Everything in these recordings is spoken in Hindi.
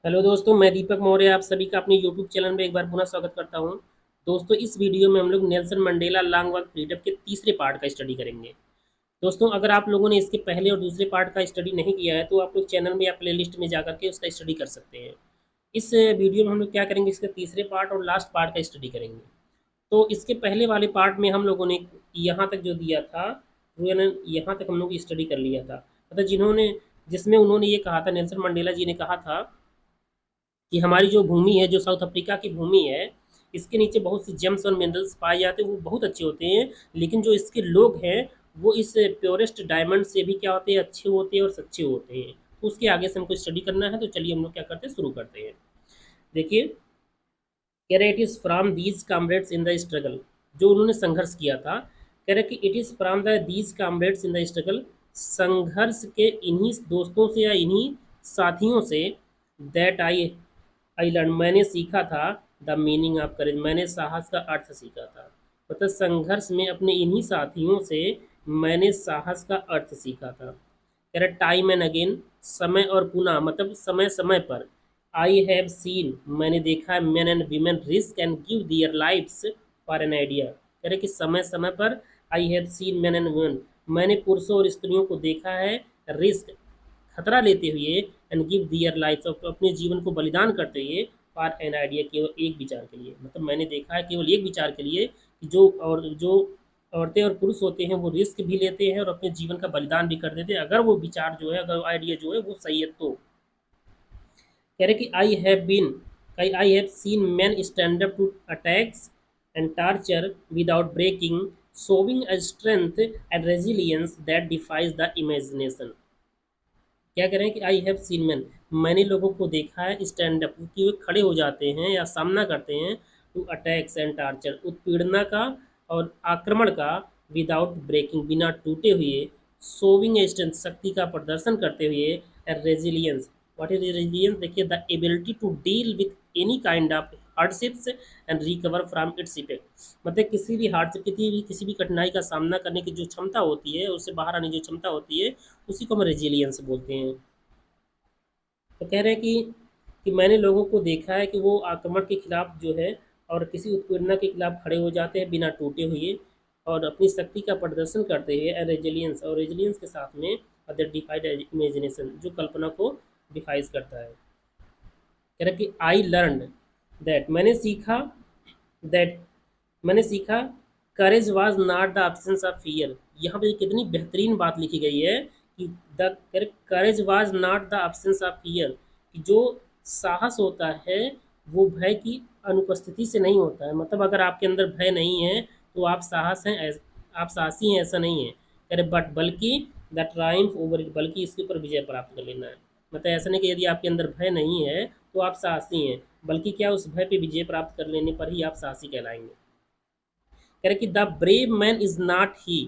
हेलो दोस्तों, मैं दीपक मौर्य आप सभी का अपने यूट्यूब चैनल में एक बार पुनः स्वागत करता हूं। दोस्तों, इस वीडियो में हम लोग Nelson Mandela long walk freedom के तीसरे पार्ट का स्टडी करेंगे। दोस्तों, अगर आप लोगों ने इसके पहले और दूसरे पार्ट का स्टडी नहीं किया है तो आप लोग चैनल में या प्ले लिस्ट में जाकर के उसका स्टडी कर सकते हैं। इस वीडियो में हम लोग क्या करेंगे, इसके तीसरे पार्ट और लास्ट पार्ट का स्टडी करेंगे। तो इसके पहले वाले पार्ट में हम लोगों ने यहाँ तक जो दिया था, यहाँ तक हम लोग स्टडी कर लिया था। मतलब जिसमें उन्होंने ये कहा था, नेल्सन मंडेला जी ने कहा था कि हमारी जो भूमि है, जो साउथ अफ्रीका की भूमि है, इसके नीचे बहुत सी जेम्स और मिनरल्स पाए जाते हैं, वो बहुत अच्छे होते हैं। लेकिन जो इसके लोग हैं वो इस प्योरेस्ट डायमंड से भी क्या होते हैं, अच्छे होते हैं और सच्चे होते हैं। तो उसके आगे से हमको स्टडी करना है, तो चलिए हम लोग क्या करते हैं, शुरू करते हैं। देखिए, कह रहे it is from these comrades in the struggle, जो उन्होंने संघर्ष किया था। कह रहे कि it is from the these comrades in the struggle, संघर्ष के इन्हीं दोस्तों से या इन्हीं साथियों से, दैट आई लर्न, मैंने सीखा था, द मीनिंग ऑफ करेज, मैंने साहस का अर्थ सीखा था। मतलब संघर्ष में अपने इन्हीं साथियों से मैंने साहस का अर्थ सीखा था। कह रहे टाइम एंड अगेन, समय और पुनः, मतलब समय समय पर। आई हैव सीन, मैंने देखा है, men and women risk and give their lifes for an idea. कह रहे कि समय समय पर, I have seen men and women, मैंने पुरुषों और स्त्रियों को देखा है, रिस्क, खतरा लेते हुए, एंड गिव दियर लाइफ, अपने जीवन को बलिदान करते हुए, फॉर एन आइडिया, केवल एक विचार के लिए। मतलब मैंने देखा है केवल एक विचार के लिए कि जो औरतें और पुरुष होते हैं वो रिस्क भी लेते हैं और अपने जीवन का बलिदान भी कर देते हैं, अगर वो विचार जो है, अगर आइडिया जो है वो सही है तो। कह रहे कि I have seen men stand up to attacks and torture without breaking, showing a strength and resilience that defies the imagination. क्या कह रहे हैं कि आई हैव सीन मैन, मैंने लोगों को देखा है, स्टैंड अप, कि वे खड़े हो जाते हैं या सामना करते हैं, टू अटैक्स एंड टार्चर, उत्पीड़ना का और आक्रमण का, विदाउट ब्रेकिंग, बिना टूटे हुए, शोविंग स्ट्रेंथ, शक्ति का प्रदर्शन करते हुए, रेजिलियंस, व्हाट इज रेजिलियंस, देखिए, the ability to deal with any kind of hardships and recover from its effect. मतलब किसी भी हार्डशिप, किसी भी कठिनाई का सामना करने की जो क्षमता होती है, उससे बाहर आने की जो क्षमता होती है, उसी को हम रेजिलियंस बोलते हैं। तो कह रहे हैं कि मैंने लोगों को देखा है कि वो आक्रमण के खिलाफ जो है और किसी उत्पीड़ना के खिलाफ खड़े हो जाते हैं बिना टूटे हुए, और अपनी शक्ति का प्रदर्शन करते हुए, रेजिलियंस, और रेजिलियंस के साथ में अदर डिफाइड इमेजिनेशन, जो कल्पना को डिफाइज करता है। कह रहे कि आई लर्न दैट, दैट मैंने सीखा, courage was not the absence of fear. यहाँ पे कितनी बेहतरीन बात लिखी गई है कि the courage was not the absence of fear, कि जो साहस होता है वो भय की अनुपस्थिति से नहीं होता है। मतलब अगर आपके अंदर भय नहीं है तो आप साहसी हैं, ऐसा नहीं है। कह रहे बट, बल्कि, द ट्रायम्फ ओवर इट, बल्कि इसके ऊपर विजय प्राप्त कर लेना है। मतलब ऐसा नहीं कि यदि आपके अंदर भय नहीं है तो आप साहसी हैं, बल्कि क्या, उस भय पे विजय प्राप्त कर लेने पर ही आप साहसी कहलाएंगे। कह रहे कि the brave man is not he,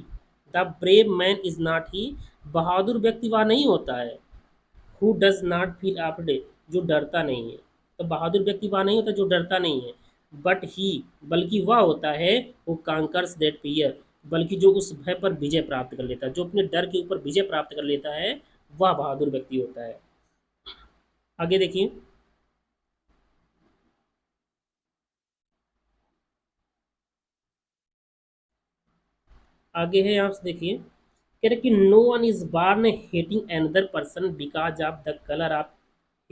the brave man is not he, बहादुर व्यक्ति वह नहीं होता है, who does not feel afraid, जो डरता नहीं है। तो बहादुर व्यक्ति वह नहीं होता जो डरता नहीं है, बट ही, बल्कि वह होता है, वो कांकर्स दैट फियर, बल्कि जो उस भय पर विजय प्राप्त कर लेता है, जो अपने डर के ऊपर विजय प्राप्त कर लेता है, वह बहादुर व्यक्ति होता है। आगे देखिए, आगे है, यहाँ से देखिए, कह रहे कि no one is born hating another person because of the colour of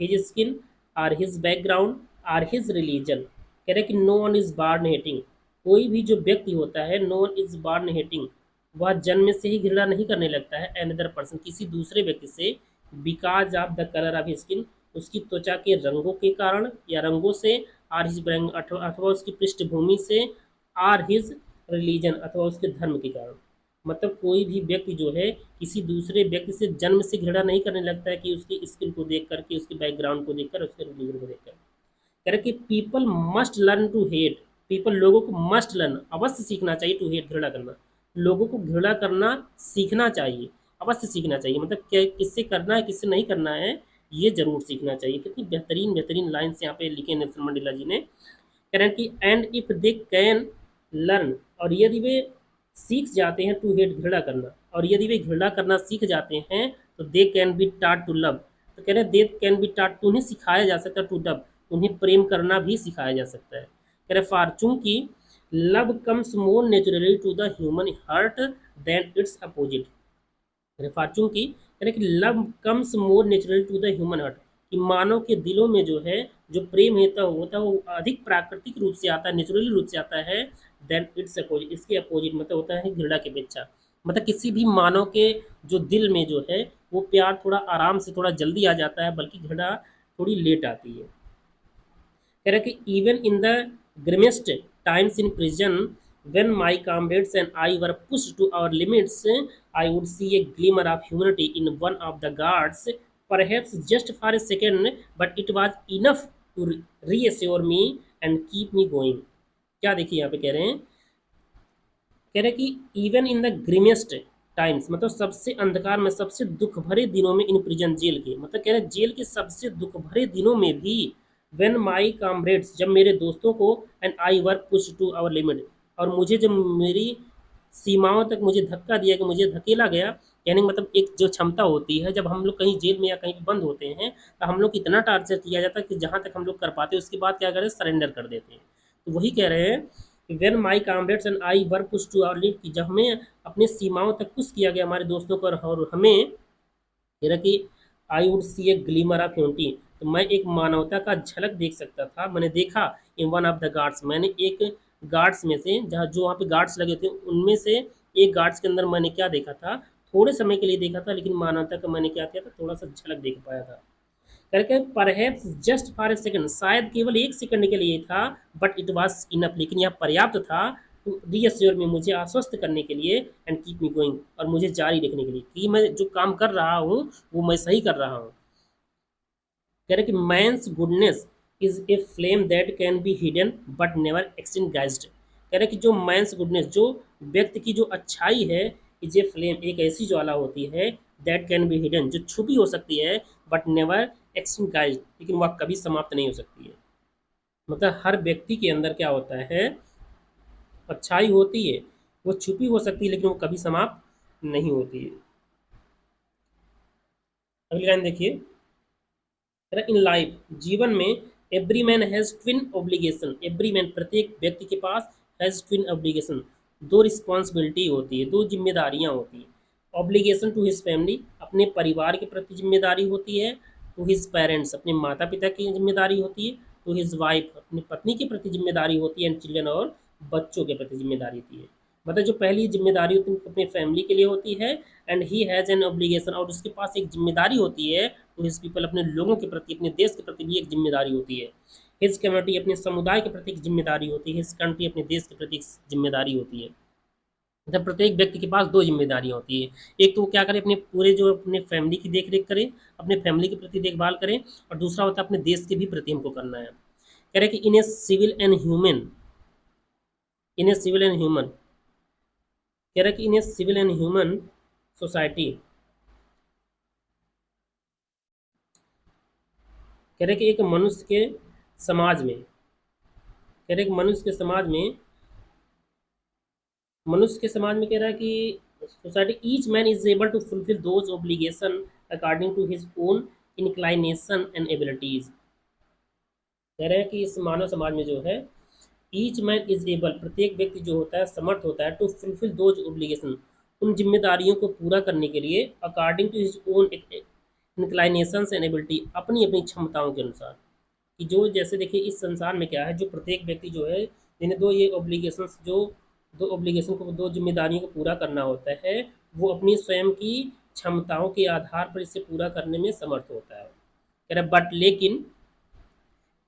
his skin और हिज बैकग्राउंड और हिज रिलीजन। कह रहे कि no one is born hating, कोई भी जो व्यक्ति होता है, no one is born hating, वह जन्म से ही घृणा नहीं करने लगता है अनदर पर्सन, किसी दूसरे व्यक्ति से, because of the colour of skin, उसकी त्वचा के रंगों के कारण या रंगों से, और हिज अथवा उसकी पृष्ठभूमि से, और हिज रिलीजन, अथवा उसके धर्म के कारण। मतलब कोई भी व्यक्ति जो है किसी दूसरे व्यक्ति से जन्म से घृणा नहीं करने लगता है, कि उसकी स्किल को देख करके, उसके बैकग्राउंड को देखकर, उसके रिलीजन को देखकर। कह रहे कि people must learn to hate, people, लोगों को, मस्ट लर्न, अवश्य सीखना चाहिए, टू हेट, घृणा करना, लोगों को घृणा करना सीखना चाहिए, अवश्य सीखना चाहिए। मतलब क्या, किससे करना है किससे नहीं करना है, ये जरूर सीखना चाहिए। कितनी बेहतरीन बेहतरीन लाइन्स यहाँ पे लिखे नेल्सन मंडेला जी ने। कह रहे हैं कि and if they can learn, और यदि वे सीख जाते हैं टू हेट, घृणा करना, और यदि वे घृणा करना सीख जाते हैं, तो दे कैन बी टाट टू लव, तो कह रहे हैं देट कैन बी टॉट, उन्हें सिखाया जा सकता है, टू लव, उन्हें प्रेम करना भी सिखाया जा सकता है। कह रहे फॉर्चून की love comes more naturally to the human heart than its opposite. Fortune की कह रहे कि love comes more naturally to the human heart, कि मानव के दिलों में जो है जो प्रेम होता है वो अधिक प्राकृतिक रूप से आता है, नेचुरली रूप से आता है देन इट्स अपोजिट, इसके अपोजिट मतलब होता है घृणा की अपेक्षा। मतलब किसी भी मानव के जो दिल में जो है वो प्यार थोड़ा आराम से थोड़ा जल्दी आ जाता है, बल्कि घृणा थोड़ी लेट आती है। कह रहा है कि even in the grimmest times in prison when my comrades and I were pushed to our limits, I would see a glimmer of humanity in one of the guards, perhaps just for a second, but it was enough to reassure me and keep me going। क्या देखिए यहाँ पे कह रहे हैं, कह रहे हैं कि even in the grimmest times, मतलब सबसे अंधकार में सबसे दुख भरे दिनों में, इन प्रिजन जेल के, मतलब कह रहे हैं जेल के सबसे दुख भरे दिनों में भी, व्हेन माई कामरेड्स, जब मेरे दोस्तों को, and I were push to our limit, और मुझे जब मेरी सीमाओं तक मुझे धक्का दिया, कि मुझे धकेला गया, कहने का मतलब एक जो क्षमता होती है, जब हम लोग कहीं जेल में या कहीं बंद होते हैं तो हम लोग इतना टार्चर किया जाता है कि जहाँ तक हम लोग कर पाते हैं उसके बाद क्या करें, सरेंडर कर देते हैं। तो वही कह रहे हैं when my comrades and I were push to our limit, कि जब हमें अपने सीमाओं तक पुश किया गया हमारे दोस्तों पर, और हमें कह रहा कि I would see a glimmer of humanity, तो मैं एक मानवता का झलक देख सकता था, मैंने देखा in one of the guards, मैंने एक गार्ड्स में से, जहाँ जो वहाँ पे गार्ड्स लगे थे उनमें से एक गार्ड्स के अंदर मैंने क्या देखा था, थोड़े समय के लिए देखा था, लेकिन मानवता का मैंने क्या किया था, थोड़ा सा झलक देख पाया था। करके perhaps just for a second, शायद केवल एक सेकंड के लिए था, बट इट वाज इनफ, लेकिन यह पर्याप्त था टू रीअश्योर में, मुझे आश्वस्त करने के लिए, एंड कीप मी गोइंग, और मुझे जारी रखने के लिए, कि मैं जो काम कर रहा हूँ वो मैं सही कर रहा हूँ। कह रहे कि man's goodness is a flame that can be hidden but never extinguished. कह रहे कि जो मैंस गुडनेस, जो व्यक्ति की जो अच्छाई है, इज ए फ्लेम, एक ऐसी ज्वाला होती है, दैट कैन बी हिडन, जो छुपी हो सकती है, बट नेवर एक्सटिंग्विश्ड, लेकिन वह कभी समाप्त नहीं हो सकती है। मतलब हर व्यक्ति के अंदर क्या होता है, अच्छाई होती है, वो छुपी हो सकती है, लेकिन वो कभी समाप्त नहीं होती है। अगली लाइन देखिए, इन लाइफ, जीवन में, every man has twin obligation, every man, प्रत्येक व्यक्ति के पास, हैज ट्विन ऑब्लिगेशन, दो रिस्पॉन्सिबिलिटी होती है, दो जिम्मेदारियां होती हैं। ऑब्लिगेशन टू हिज फैमिली, अपने परिवार के प्रति जिम्मेदारी होती है, टू हिज पेरेंट्स, अपने माता पिता की जिम्मेदारी होती है, टू हिज वाइफ, अपनी पत्नी के प्रति जिम्मेदारी होती है, एंड चिल्ड्रन, और बच्चों के प्रति जिम्मेदारी होती है। मतलब जो पहली जिम्मेदारी होती है अपने फैमिली के लिए होती है, and he has an obligation, और उसके पास एक जिम्मेदारी होती है टू हिज पीपल, अपने लोगों के प्रति, अपने देश के प्रति भी एक जिम्मेदारी होती है। हिज कम्युनिटी, अपने समुदाय के प्रति एक जिम्मेदारी होती है। हिज कंट्री, अपने देश के प्रति एक जिम्मेदारी होती है। मतलब प्रत्येक व्यक्ति के पास दो जिम्मेदारियां होती है, एक तो वो क्या करे, अपने पूरे जो अपने फैमिली की देख रेख करे, अपने फैमिली के प्रति देखभाल करें, और दूसरा होता है अपने देश के भी प्रति हमको करना है। कह रहे कि in a civil and human, in a civil and human, कह रहा है कि in a civil and human society, कह रहे कि एक मनुष्य के समाज में, कह रहे कि मनुष्य के समाज में कह रहा है कि society, each man is able to fulfil those obligation according to his own inclination and abilities. कह रहे हैं कि इस मानव समाज में जो है, ईच मैन इज एबल, प्रत्येक व्यक्ति जो होता है समर्थ होता है, टू फुलफिल दोज ऑब्लिगेशन, उन जिम्मेदारियों को पूरा करने के लिए, according to his own inclinations and ability, अपनी अपनी क्षमताओं के अनुसार। कि जो जैसे देखिए इस संसार में क्या है, जो प्रत्येक व्यक्ति जो है, जिन्हें दो ये ऑब्लिगेशंस, जो दो ऑब्लिगेशन को, दो जिम्मेदारियों को पूरा करना होता है, वो अपनी स्वयं की क्षमताओं के आधार पर इसे पूरा करने में समर्थ होता है। कह रहे बट, लेकिन,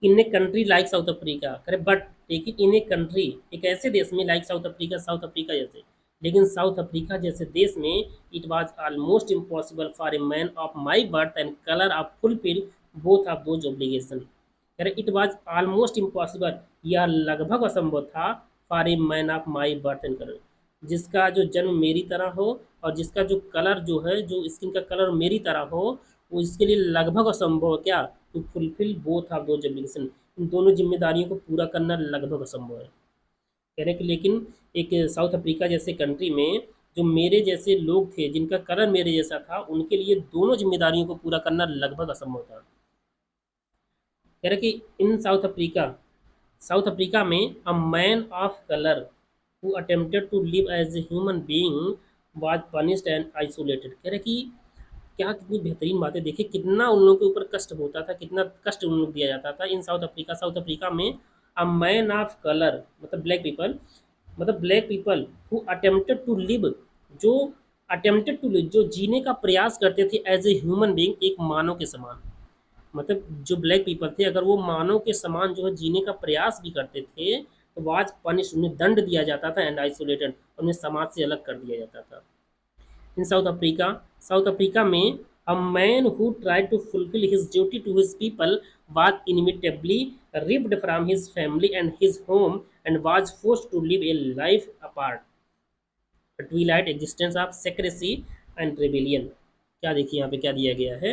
in a country like South Africa, करे बट, लेकिन इन ए कंट्री, एक ऐसे देश में, like South Africa, South Africa जैसे, लेकिन साउथ अफ्रीका जैसे देश में, it was almost impossible for a man of my birth and colour of fulfil both of those obligation. कह रहे इट वाज ऑलमोस्ट इम्पॉसिबल, यह लगभग असंभव था, for a man of my birth and colour, जिसका जो जन्म मेरी तरह हो, और जिसका जो कलर जो है, जो स्किन का कलर मेरी तरह हो, वो इसके लिए लगभग असंभव है, क्या, to fulfil both of those obligation, इन दोनों जिम्मेदारियों को पूरा करना लगभग असंभव है। कह रहे कि लेकिन एक साउथ अफ्रीका जैसे कंट्री में जो मेरे जैसे लोग थे, जिनका कलर मेरे जैसा था, उनके लिए दोनों जिम्मेदारियों को पूरा करना लगभग असंभव था। कह रहे कि इन साउथ अफ्रीका में a man of colour who attempted to live as a human being was punished and isolated. कह रहे कि क्या कितनी बेहतरीन बातें, देखिए कितना उन लोगों के ऊपर कष्ट होता था, कितना कष्ट उन लोग दिया जाता था। इन साउथ अफ्रीका में अ मैन ऑफ कलर मतलब black people who attempted to live, जो जो जीने का प्रयास करते थे एज ए ह्यूमन बीइंग, एक मानव के समान। मतलब जो ब्लैक पीपल थे, अगर वो मानव के समान जो है जीने का प्रयास भी करते थे, तो वाज पनिश, उन्हें दंड दिया जाता था, एंड आइसोलेटेड, उन्हें समाज से अलग कर दिया जाता था। इन साउथ अफ्रीका में a man who tried to fulfil his duty to his people was inevitably ripped from his family and his home and was forced to live a life apart, a twilight existence of secrecy and rebellion। क्या देखिए यहाँ पे क्या दिया गया है,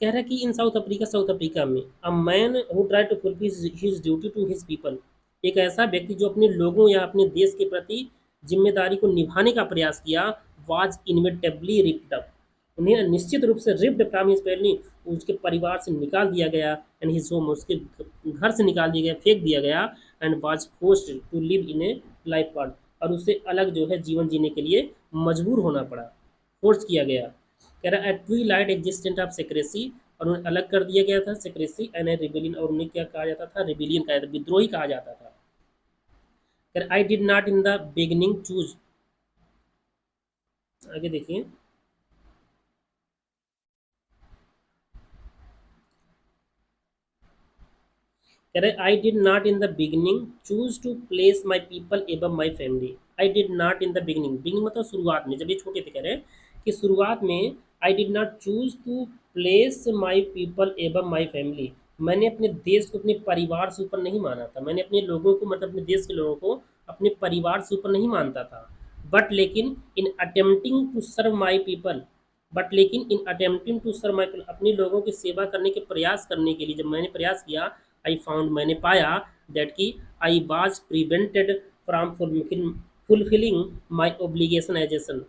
कह रहा है कि इन साउथ अफ्रीका में a man who try to fulfil his duty to his people, एक ऐसा व्यक्ति जो अपने लोगों या अपने देश के प्रति जिम्मेदारी को निभाने का प्रयास किया, वाज इनविटेबली रिप्ड अप, उन्हें निश्चित रूप से रिप्ड फ्रॉम हिज फैमिली, उसके परिवार से निकाल दिया गया, एंड हिज होम, उसके घर से निकाल दिया गया, फेंक दिया गया, and was forced to live in a life part, और उसे अलग जो है जीवन जीने के लिए मजबूर होना पड़ा, फोर्स किया गया। कह रहा at we light existent of secrecy, और उन्हें अलग कर दिया गया था, सेक्रेसी एंड रिबिलियन, और उन्हें क्या कहा जाता था, रिबिलियन कहा जाता, विद्रोही कहा जाता था। कह रहा I did not in the beginning choose, आगे देखिए, कह रहे I did not in the beginning choose to place my people above my family. I did not in the beginning मतलब शुरुआत में, जब ये छोटे थे, कह रहे हैं कि शुरुआत में I did not choose to place my people above my family, मैंने अपने देश को अपने परिवार से ऊपर नहीं माना था, मैंने अपने लोगों को मतलब अपने देश के लोगों को अपने परिवार से ऊपर नहीं मानता था। बट लेकिन in attempting to serve my people, in attempting to serve my people, अपने लोगों की सेवा करने के प्रयास करने के लिए जब मैंने प्रयास किया, आई फाउंड, मैंने पाया, दैट कि I was prevented from fulfilling my obligation as a son.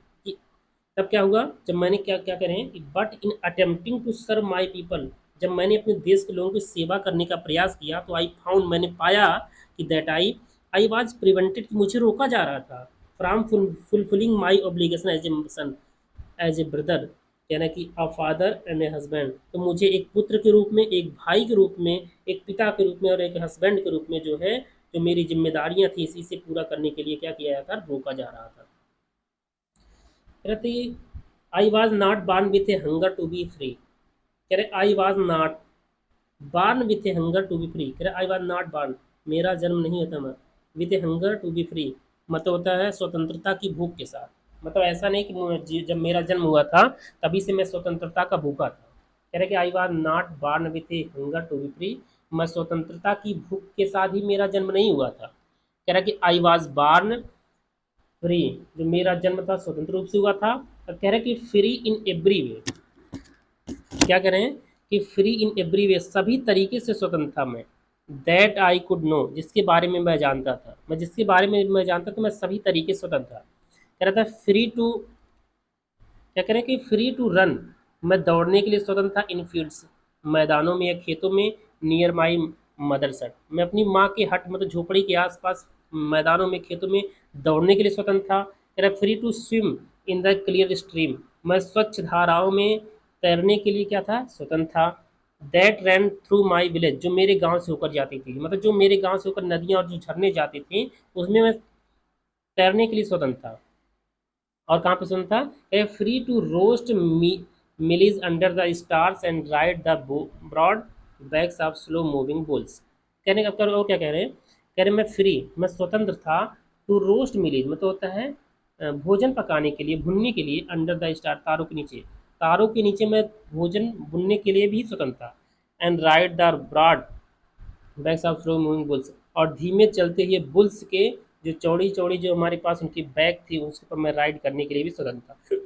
तब क्या हुआ, जब मैंने क्या क्या करें कि but in attempting to serve my people, जब मैंने अपने देश के लोगों की सेवा करने का प्रयास किया, तो आई फाउंड, मैंने पाया कि दैट आई वाज प्रिवेंटेड, मुझे रोका जा रहा था, from fulfilling my obligation as a son, as a brother, यानी कि a father and a husband, तो मुझे एक पुत्र के रूप में, एक भाई के रूप में, एक पिता के रूप में और एक हस्बैंड के रूप में जो है, जो मेरी जिम्मेदारियां थी, इसी से पूरा करने के लिए क्या किया जाता, रोका जा रहा था। कहते I was not born with a hunger to be free, कह रहे I was not born with a hunger to be free, कह रहे आई वॉज नॉट बॉर्न, मेरा जन्म नहीं होता मैं with a hunger to be free, मतलब होता है स्वतंत्रता की भूख के साथ, मतलब ऐसा नहीं कि जब मेरा जन्म हुआ था तभी से मैं स्वतंत्रता का भूखा था। कह रहे कि I was not born with a hunger to be free, मैं स्वतंत्रता की भूख के साथ ही मेरा जन्म नहीं हुआ था। कह रहा कि आई वॉज बॉर्न फ्री, जो मेरा जन्म था स्वतंत्र रूप से हुआ था, और कह रहे कि फ्री इन एवरी वे, क्या कह रहे हैं कि फ्री इन एवरी वे, सभी तरीके से स्वतंत्र था मैं, दैट आई कुड नो, जिसके बारे में मैं जानता था, मैं जिसके बारे में मैं जानता था, मैं सभी तरीके से स्वतंत्र था। कह रहा था फ्री टू, क्या कह रहे हैं कि फ्री टू रन, मैं दौड़ने के लिए स्वतंत्र था, इन फील्ड्स, मैदानों में या खेतों में, नियर माई मदर्स हट, मैं अपनी माँ के हट मतलब झोपड़ी के आसपास मैदानों में, खेतों में दौड़ने के लिए स्वतंत्र था। कह रहा free to swim in the clear stream, मैं स्वच्छ धाराओं में तैरने के लिए क्या था, स्वतंत्र था। That ran through my village, जो मेरे गांव से होकर जाती थी, मतलब जो मेरे गांव से होकर नदियां और जो झरने जाती थी, उसमें मैं तैरने के लिए स्वतंत्र था। और कहाँ पे स्वतंत्र था, free to roast mealies under the stars and ride the broad backs of slow moving bulls. कहने का और क्या कह रहे हैं, कह रहे मैं फ्री, मैं स्वतंत्र था, टू रोस्ट मिलीज मतलब होता है भोजन पकाने के लिए, भुनने के लिए, अंडर द स्टार, तारों के नीचे मैं भोजन भुनने के लिए भी स्वतंत्र था, and ride the broad backs of slow moving bulls, और धीमे चलते हुए बुल्स के जो चौड़ी चौड़ी जो हमारे पास उनकी बैक थी, उसके ऊपर मैं राइड करने के लिए भी स्वतंत्र था।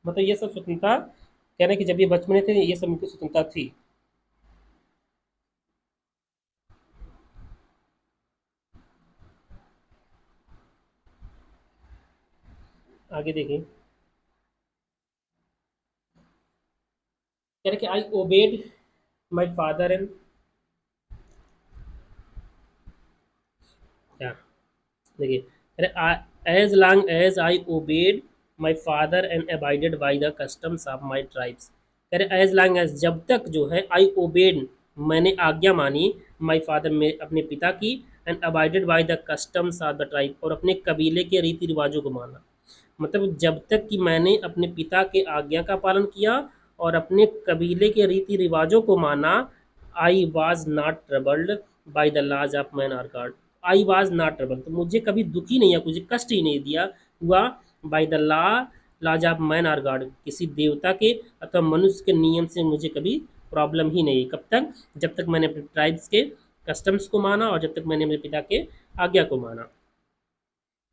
मतलब ये सब स्वतंत्रता, कह रहे हैं कि जब ये बचपन में थे ये सब उनकी स्वतंत्रता थी। आगे देखिए, कह रहे कि I obeyed my father and, क्या देखिए, कह रहे as long as I obeyed my father and abided by the customs of my tribes. कह रहे एज लॉन्ग एज, जब तक जो है, आई ओबेड मैंने आज्ञा मानी, माई फादर में अपने पिता की, and abided by the customs of the tribe और अपने कबीले के रीति रिवाजों को माना। मतलब जब तक कि मैंने अपने पिता के आज्ञा का पालन किया और अपने कबीले के रीति रिवाजों को माना, I was not troubled by the laws of man or God. I was not troubled, तो मुझे कभी दुखी नहीं, या मुझे कष्ट ही नहीं दिया हुआ, by the laws of man or God, किसी देवता के अथवा मनुष्य के नियम से मुझे कभी प्रॉब्लम ही नहीं। कब तक? जब तक मैंने अपने ट्राइब्स के कस्टम्स को माना और जब तक मैंने अपने पिता के आज्ञा को माना।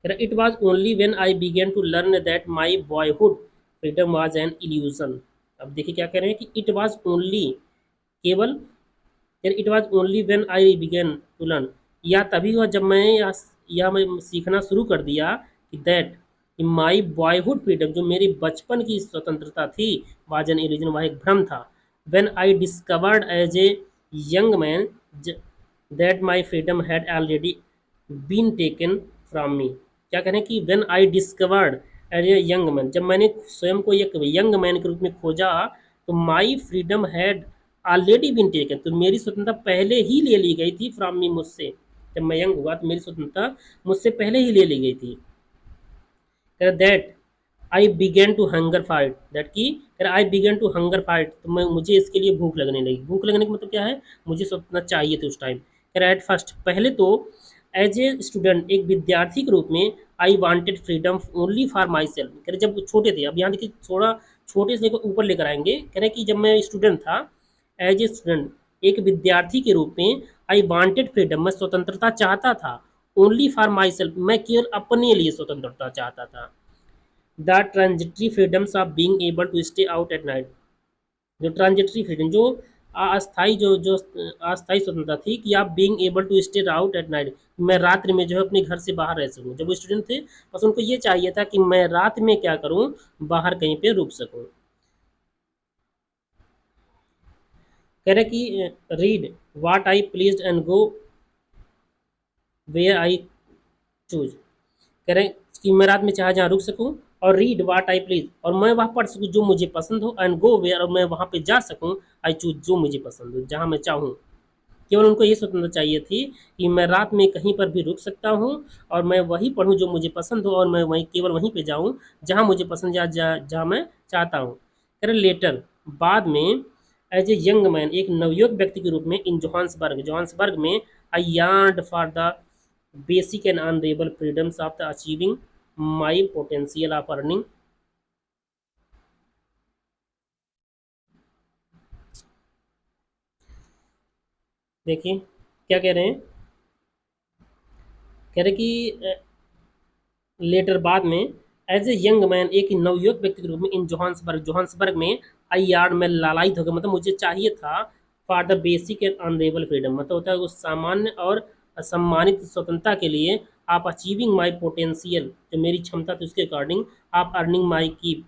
It was only when I began to learn that my boyhood freedom was an illusion. अब देखिए क्या कह रहे हैं कि इट वॉज ओनली, केवल, it was only when I began to learn, या तभी हुआ जब मैं या मैं सीखना शुरू कर दिया कि दैट माई बॉयहुड फ्रीडम, जो मेरी बचपन की स्वतंत्रता थी, वाज एन इल्यूजन, वह एक भ्रम था। When I discovered as a young man that my freedom had already been taken from me. क्या कह रहे हैं कि when I discovered as a young man, जब मैंने स्वयं को एक यंग मैन के रूप में खोजा, तो my freedom had already been taken, तो मेरी स्वतंत्रता पहले ही ले ली गई थी फ्रॉम मी, मुझसे। जब मैं यंग हुआ तो मेरी स्वतंत्रता मुझसे पहले ही ले ली गई थी। That I began to hunger for it, that की I began to hunger for it, तो मैं मुझे इसके लिए भूख लगने लगी। भूख लगने का मतलब क्या है? मुझे स्वतंत्रता चाहिए थी उस टाइम। एट फर्स्ट, पहले तो एज ए स्टूडेंट, एक विद्यार्थी के रूप में, I wanted freedom only for my self. कह रहे जब छोटे थे, अब यहाँ देखिए थोड़ा छोटे से ऊपर लेकर आएंगे, कह रहे कि जब मैं स्टूडेंट था, एज ए स्टूडेंट, एक विद्यार्थी के रूप में, आई वांटेड फ्रीडम, मैं स्वतंत्रता चाहता था, ओनली फॉर माई सेल्फ, मैं केवल अपने लिए स्वतंत्रता चाहता था। The transitory freedoms of being able to stay out at night, जो ट्रांजिटरी फ्रीडम, जो अस्थाई, जो अस्थाई स्वतंत्रता थी कि आप being able to stay out at night, मैं रात्रि में जो है अपने घर से बाहर रह सकूं। जब वो स्टूडेंट थे, बस उनको ये चाहिए था कि मैं रात में क्या करूं, बाहर कहीं पे रुक सकूं। कह रहे कि read what I please and go where I choose. कह रहे हैं कि मैं रात में चाहे जहाँ रुक सकूं, और रीड वाट आई प्लीज, और मैं वहाँ पढ़ सकूं जो मुझे पसंद हो, एंड गो वेयर, और मैं वहाँ पे जा सकूं, आई चूज, जो मुझे पसंद हो, जहाँ मैं चाहूँ। केवल उनको ये स्वतंत्रता चाहिए थी कि मैं रात में कहीं पर भी रुक सकता हूँ और मैं वही पढूं जो मुझे पसंद हो, और मैं वहीं केवल वहीं पे जाऊँ जहाँ मुझे पसंद, या जहाँ मैं चाहता हूँ। कह रहे लेटर, बाद में, एज ए यंग मैन, एक नवयुवक व्यक्ति के रूप में, इन जोहान्सबर्ग, जोहान्सबर्ग में, I yearned for the basic and honourable freedoms of the achieving my potential of earning. देखिए क्या कह रहे हैं, कह रहे कि लेटर, बाद में, एज ए यंग मैन, एक नवयुवक व्यक्ति के रूप में, इन जोहान्सबर्ग, जोहान्सबर्ग में, आई यार्ड, में लालायित हो गया, मतलब मुझे चाहिए था, for the basic and honourable freedom, मतलब होता है उस सामान्य और असम्मानित स्वतंत्रता के लिए, आप अचीविंग माई पोटेंशियल, जो मेरी क्षमता थी उसके अकॉर्डिंग, आप अर्निंग माई कीप,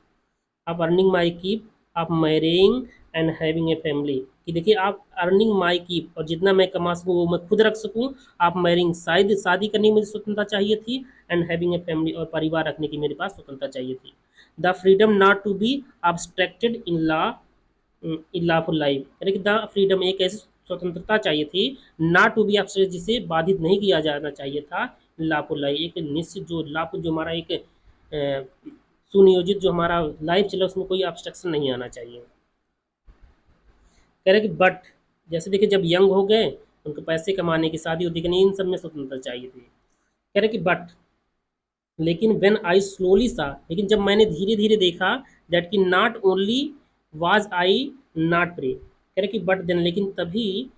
आप अर्निंग माई कीप, आप marrying and having a family, कि देखिए आप अर्निंग माई कीप, और जितना मैं कमा सकूँ वो मैं खुद रख सकूँ, आप मैरिंग, शायद शादी करने की मुझे स्वतंत्रता चाहिए थी, एंड हैविंग ए फैमिली, और परिवार रखने की मेरे पास स्वतंत्रता चाहिए थी। The freedom not to be abstracted in lawful life, यानी कि द फ्रीडम, एक ऐसी स्वतंत्रता चाहिए थी, नॉट टू बी अब्स्ट्रैक्ट, जिसे बाधित नहीं किया जाना चाहिए था, लॉफुल लाइफ, एक निश्चित जो लॉफुल, जो हमारा एक सुनियोजित जो हमारा लाइफ चला, उसमें कोई ऑब्स्ट्रक्शन नहीं आना चाहिए। कह रहे कि बट, जैसे देखिए जब यंग हो गए, उनको पैसे कमाने की, शादी होती कि नहीं, इन सब में स्वतंत्रता चाहिए थी। कह रहे कि बट, लेकिन वेन आई स्लोली सा, लेकिन जब मैंने धीरे धीरे देखा, दैट कि not only was I not free, कह रहे कि बट देन, लेकिन तभी,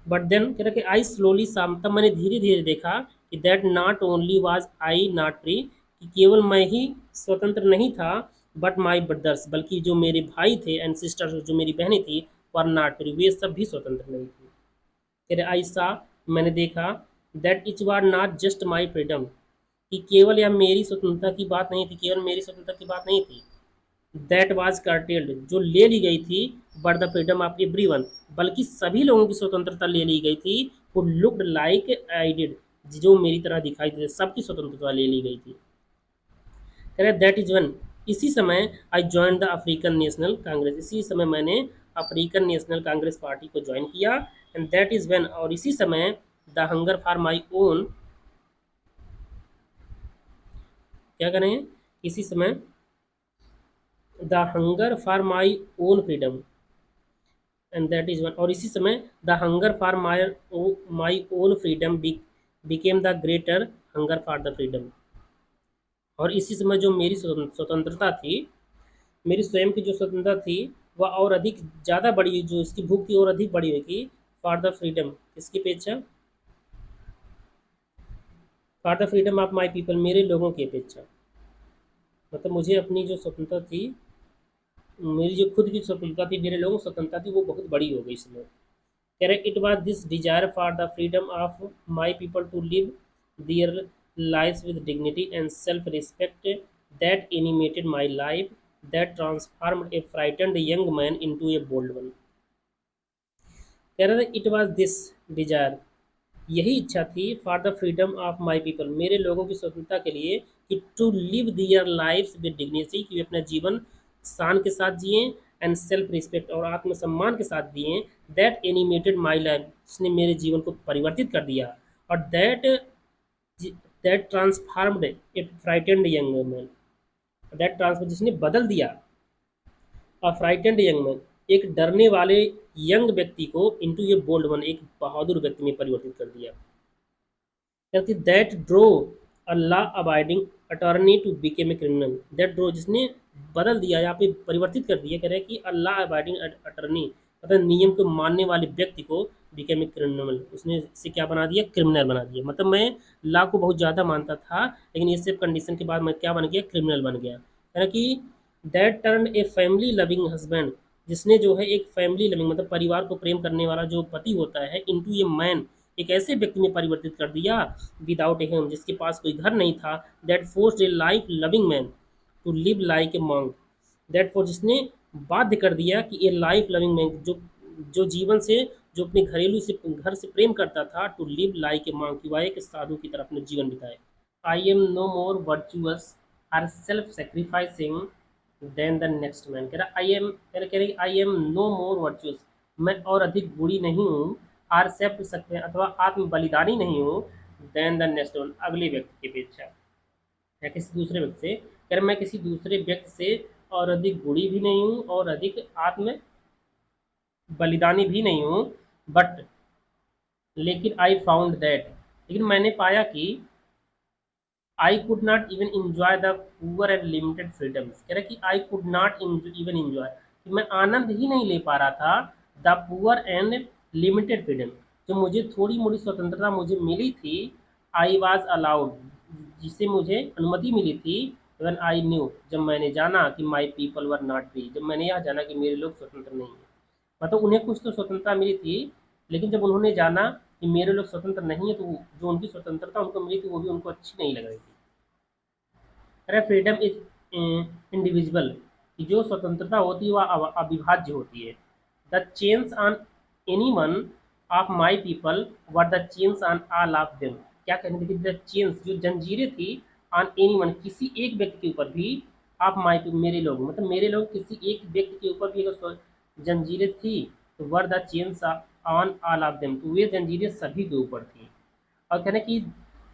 बट देन कह रहे कि आई स्लोली सा, तब मैंने धीरे धीरे देखा कि that not only was I not free, कि केवल मैं ही स्वतंत्र नहीं था, बट माई ब्रदर्स, बल्कि जो मेरे भाई थे, एंड सिस्टर्स, जो मेरी बहनें थी, वर नॉट फ्री, वे सब भी स्वतंत्र नहीं थी। कह रहे आई सा, मैंने देखा, that etch were not just my freedom, कि केवल या मेरी स्वतंत्रता की बात नहीं थी, केवल मेरी स्वतंत्रता की बात नहीं थी। दैट वाज कर्टेल्ड, जो ले ली गई थी, but the freedom of everyone, बल्कि सभी लोगों की स्वतंत्रता ले ली गई थी। Who looked like I did, जो मेरी तरह दिखाई देते, सबकी स्वतंत्रता ले ली गई थी। कह रहे दैट इज वन, इसी समय I join the African national Congress, इसी समय मैंने अफ्रीकन नेशनल कांग्रेस पार्टी को ज्वाइन किया। एंड दैट इज वेन, और इसी समय the hunger for my own, क्या करेंगे, इसी समय the hunger for my own freedom, and that is one, और इसी समय the hunger for my own freedom became the greater hunger for the freedom, और इसी समय जो मेरी स्वतंत्रता थी, मेरी स्वयं की जो स्वतंत्रता थी, वह और अधिक ज़्यादा बड़ी, जो इसकी भूख थी और अधिक बड़ी हुई थी। फॉर द फ्रीडम, किसकी अपेक्षा, for the freedom of my people, मेरे लोगों की अपेक्षा, मतलब मुझे अपनी जो स्वतंत्रता थी, मेरी जो खुद की स्वतंत्रता थी, मेरे लोगों की स्वतंत्रता थी, वो बहुत बड़ी हो गई इसमें। कह रहे it was this desire for the freedom of my people to live their lives with dignity and self-respect that animated my life, that transformed a frightened young man into a bold one. कह रहे थे इट वॉज दिस डिजायर, यही इच्छा थी, for the freedom of my people, मेरे लोगों की स्वतंत्रता के लिए, कि to live their life with dignity, कि वे अपना जीवन शान के साथ जिए, एंड सेल्फ रिस्पेक्ट, और आत्मसम्मान के साथ जिए। दैट एनिमेटेड माई लाइफ, जिसने मेरे जीवन को परिवर्तित कर दिया, और that transformed a frightened young man, that transfer, जिसने बदल दिया, अ फ्राइटेंड यंग मैन, एक डरने वाले यंग व्यक्ति को, इनटू ए बोल्ड वन, एक बहादुर व्यक्ति में परिवर्तित कर दिया। कहती that drove a law abiding attorney to became a criminal, that drove, जिसने बदल दिया, यहाँ पे परिवर्तित कर दिया, कह रहे हैं कि अल्लाह अबाइडिंग अटॉर्नी, मतलब नियम को मानने वाले व्यक्ति को, बिकेम ए क्रिमिनल, उसने इसे क्या बना दिया, क्रिमिनल बना दिया। मतलब मैं लॉ को बहुत ज़्यादा मानता था, लेकिन ये सब कंडीशन के बाद मैं क्या बन गया, क्रिमिनल बन गया। कह रहा कि that turn a family loving husband, जिसने जो है एक फैमिली लविंग, मतलब परिवार को प्रेम करने वाला जो पति होता है, इनटू ए मैन, एक ऐसे व्यक्ति में परिवर्तित कर दिया, विदाउट ए होम, जिसके पास कोई घर नहीं था। That forced a life loving man to live like a monk, that force, जिसने बाध्य कर दिया कि ए लाइफ लविंग मैन, जो जो जीवन से, जो अपने घरेलू से, घर से प्रेम करता था, to live like a monk, कि वह एक साधु की तरह अपने जीवन बिताए। I am no more virtuous or self sacrificing than the next man, कह रहा आई एम, कह रही I am no more virtuous, मैं और अधिक बुरी नहीं हूँ, आर सेल्फ सकते हैं, अथवा आत्म बलिदानी नहीं हूँ, देन द नेक्स्ट वन, अगले व्यक्ति की अपेक्षा, या किसी दूसरे व्यक्ति से, कह रहे मैं किसी दूसरे व्यक्ति से और अधिक बुरी भी नहीं हूँ और अधिक आत्म बलिदानी भी नहीं हूँ। बट, लेकिन आई फाउंड दैट, लेकिन मैंने पाया कि I could not even enjoy the poor and limited freedoms, कह रहे कि I could not even enjoy, कि मैं आनंद ही नहीं ले पा रहा था, the poor and limited freedom, जो मुझे थोड़ी मोड़ी स्वतंत्रता मुझे मिली थी, आई वॉज अलाउड, जिसे मुझे अनुमति मिली थी, when आई न्यू, जब मैंने जाना कि my people were not free, जब मैंने यह जाना कि मेरे लोग स्वतंत्र नहीं हैं, मतलब उन्हें कुछ तो स्वतंत्रता मिली थी, लेकिन जब उन्होंने जाना कि मेरे लोग स्वतंत्र नहीं है, तो जो उनकी स्वतंत्रता उनको मिली थी, वो भी उनको अच्छी नहीं लग रही थी। अरे फ्रीडम इज इंडिविजुअल, कि जो स्वतंत्रता होती है वह अविभाज्य होती है। The change on any one of my people were the change on all of them, क्या कहने देखिए, द चेंज, जो जंजीरें थी, ऑन एनी वन, किसी एक व्यक्ति के ऊपर भी, ऑफ माई पीपल, मेरे लोग, मतलब मेरे लोग, किसी एक व्यक्ति के ऊपर भी अगर जंजीरें थी, तो were the change on all of them, तो वे जंजीरें सभी के ऊपर थी। और कहने कि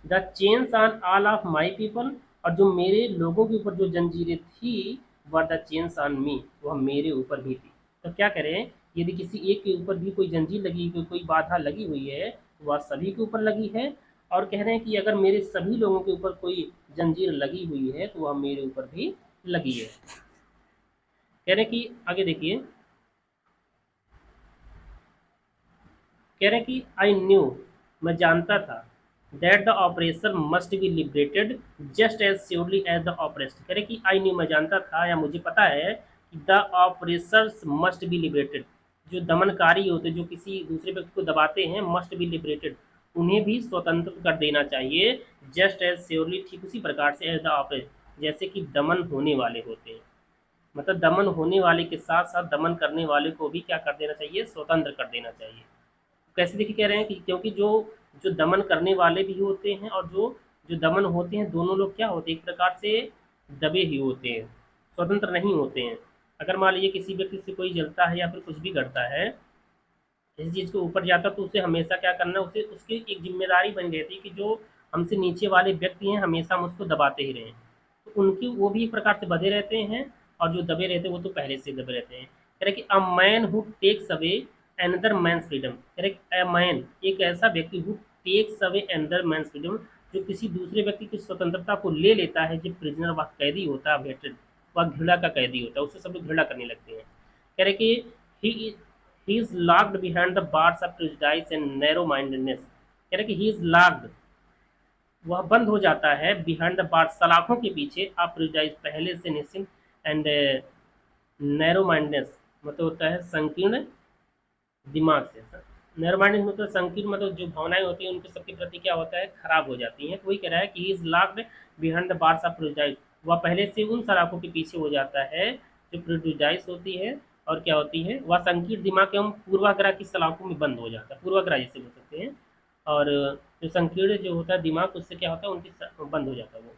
the change on all of my people, और जो मेरे लोगों के ऊपर जो जंजीरें थी, were the change on me, वह मेरे ऊपर भी थी। तो क्या करें, यदि किसी एक के ऊपर भी कोई जंजीर लगी, कोई बाधा लगी हुई है, वह सभी के ऊपर लगी है। और कह रहे हैं कि अगर मेरे सभी लोगों के ऊपर कोई जंजीर लगी हुई है, तो वह मेरे ऊपर भी लगी है। कह रहे हैं कि आगे देखिए, कह रहे हैं कि आई न्यू, मैं जानता था, that the oppressed must be liberated just as surely as the oppressor, कह रहे कि आई न्यू, मैं जानता था या मुझे पता है कि the operations must be liberated, जो दमनकारी होते, जो किसी दूसरे व्यक्ति को दबाते हैं, मस्ट बी लिबरेटेड, उन्हें भी स्वतंत्र कर देना चाहिए। जस्ट एज श्योरली, ठीक उसी प्रकार से, एज द ऑपरेट, जैसे कि दमन होने वाले होते हैं। मतलब दमन होने वाले के साथ साथ दमन करने वाले को भी क्या कर देना चाहिए, स्वतंत्र कर देना चाहिए। कैसे देखिए कह रहे हैं कि क्योंकि जो जो दमन करने वाले भी होते हैं और जो जो दमन होते हैं, दोनों लोग क्या होते हैं, एक प्रकार से दबे ही होते हैं, स्वतंत्र नहीं होते हैं। अगर मान लीजिए किसी व्यक्ति से कोई जलता है या फिर कुछ भी करता है, किसी चीज़ के ऊपर जाता, तो उसे हमेशा क्या करना है, उसे उसकी एक जिम्मेदारी बनी रहती है कि जो हमसे नीचे वाले व्यक्ति हैं हमेशा हम उसको दबाते ही रहें। तो उनकी वो भी एक प्रकार से बधे रहते हैं, और जो दबे रहते हैं वो तो पहले से दबे रहते हैं। कह रहे कि a man who takes away another man's freedom, कह रहे अ मैन, एक ऐसा व्यक्ति who takes away another man's freedom, जो किसी दूसरे व्यक्ति की स्वतंत्रता को ले लेता है, जो प्रिजनर, वह कैदी होता है, वेटेड, वह घृणा का कैदी होता है, उससे सब लोग घृणा करने लगते हैं। कह रहे कि ही he is locked behind the bars of prejudice and narrow mindedness, कह रहे कि he is locked, वह बंद हो जाता है, बिहाइंड द बार्स, सलाखों के पीछे, आप प्रिजुडाइज, पहले से निश्चिंत, एंड नैरो माइंडनेस, मतलब होता है संकीर्ण दिमाग से। नैरो माइंडनेस मतलब संकीर्ण, मतलब जो भावनाएं होती हैं उनके सबके प्रति क्या होता है, खराब हो जाती हैं। तो वही कह रहा है कि he is locked behind the bars of prejudice, वह पहले से उन सलाखों के पीछे हो जाता है जो प्रिजुडाइज होती है, और क्या होती है, वह संकीर्ण दिमाग एवं पूर्वाग्रह की सलाखों में बंद हो जाता है, पूर्वाग्रह जिसे बोल सकते हैं। और जो संकीर्ण जो होता है दिमाग, उससे क्या होता है, उनकी बंद हो जाता है वो।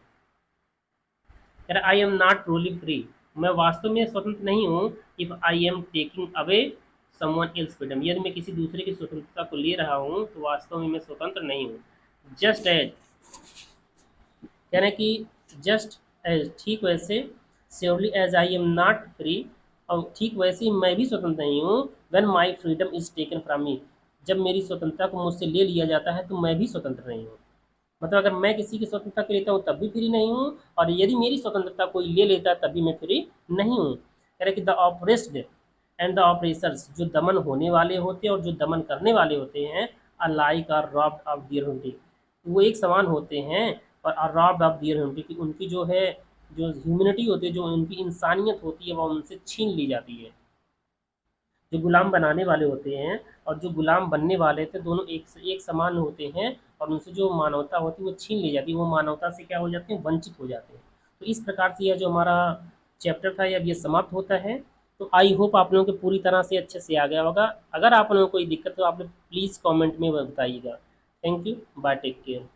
कह रहा I am not truly free, मैं वास्तव में स्वतंत्र नहीं हूँ, if I am taking away someone else freedom, यदि मैं किसी दूसरे की स्वतंत्रता को ले रहा हूँ तो वास्तव में मैं स्वतंत्र नहीं हूँ। जस्ट एज, कह रहे हैं कि जस्ट एज, ठीक वैसे, surely as I am not free, और ठीक वैसे ही मैं भी स्वतंत्र नहीं हूँ, when my freedom is taken from me, जब मेरी स्वतंत्रता को मुझसे ले लिया जाता है तो मैं भी स्वतंत्र नहीं हूँ। मतलब अगर मैं किसी की स्वतंत्रता को लेता हूँ तब भी फ्री नहीं हूँ, और यदि मेरी स्वतंत्रता कोई ले लेता है तब भी मैं फ्री नहीं हूँ। कह रहे कि the oppressed and the oppressors, जो दमन होने वाले होते हैं और जो दमन करने वाले होते हैं, alike are robbed of their humanity, वो एक समान होते हैं, और are robbed of their humanity, उनकी जो है, जो ह्यूमैनिटी होती है, जो उनकी इंसानियत होती है, वह उनसे छीन ली जाती है। जो गुलाम बनाने वाले होते हैं और जो गुलाम बनने वाले थे, दोनों एक समान होते हैं, और उनसे जो मानवता होती है वो छीन ली जाती है, वो मानवता से क्या हो जाते हैं, वंचित हो जाते हैं। तो इस प्रकार से यह जो हमारा चैप्टर था अब ये समाप्त होता है। तो आई होप आप लोगों को पूरी तरह से अच्छे से आ गया होगा। अगर आप लोगों को कोई दिक्कत तो आप लोग प्लीज़ कॉमेंट में बताइएगा। Thank you, bye, take care.